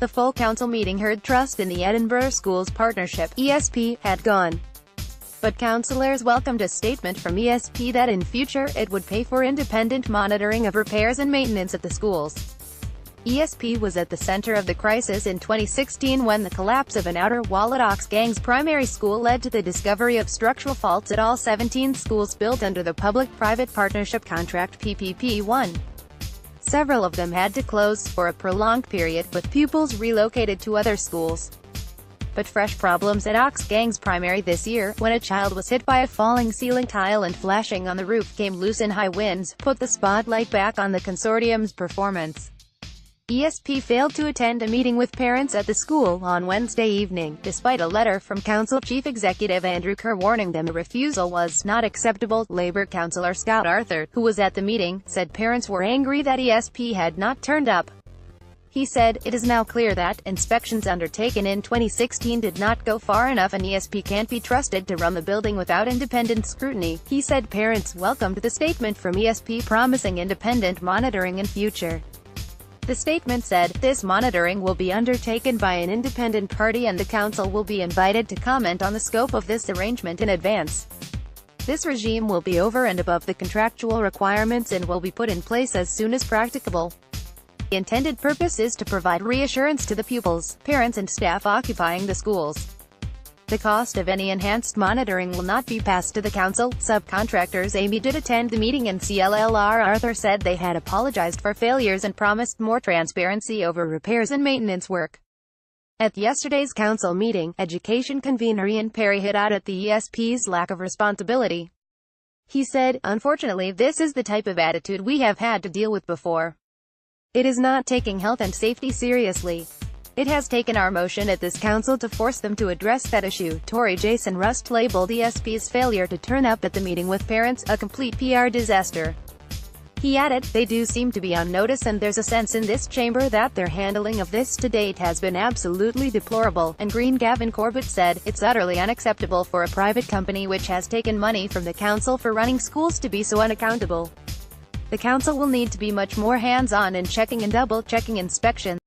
The full council meeting heard trust in the Edinburgh Schools Partnership (ESP) had gone. But councillors welcomed a statement from ESP that in future, it would pay for independent monitoring of repairs and maintenance at the schools. ESP was at the centre of the crisis in 2016 when the collapse of an outer wall at Oxgangs Primary School led to the discovery of structural faults at all 17 schools built under the Public-Private Partnership Contract PPP-1. Several of them had to close for a prolonged period, with pupils relocated to other schools. But fresh problems at Oxgangs Primary this year, when a child was hit by a falling ceiling tile and flashing on the roof came loose in high winds, put the spotlight back on the consortium's performance. ESP failed to attend a meeting with parents at the school on Wednesday evening, despite a letter from Council Chief Executive Andrew Kerr warning them the refusal was not acceptable. Labour councillor Scott Arthur, who was at the meeting, said parents were angry that ESP had not turned up. He said, "It is now clear that inspections undertaken in 2016 did not go far enough and ESP can't be trusted to run the building without independent scrutiny." He said parents welcomed the statement from ESP promising independent monitoring in future. The statement said, "This monitoring will be undertaken by an independent party and the council will be invited to comment on the scope of this arrangement in advance. This regime will be over and above the contractual requirements and will be put in place as soon as practicable. The intended purpose is to provide reassurance to the pupils, parents and staff occupying the schools. The cost of any enhanced monitoring will not be passed to the council." Subcontractors Amy did attend the meeting and CLLR Arthur said they had apologized for failures and promised more transparency over repairs and maintenance work. At yesterday's council meeting, education convener Ian Perry hit out at the ESP's lack of responsibility. He said, "Unfortunately, this is the type of attitude we have had to deal with before. It is not taking health and safety seriously. It has taken our motion at this council to force them to address that issue." Tory Jason Rust labelled ESP's failure to turn up at the meeting with parents a complete PR disaster. He added, "They do seem to be on notice and there's a sense in this chamber that their handling of this to date has been absolutely deplorable." And Green Gavin Corbett said, "It's utterly unacceptable for a private company which has taken money from the council for running schools to be so unaccountable. The council will need to be much more hands-on in checking and double-checking inspections."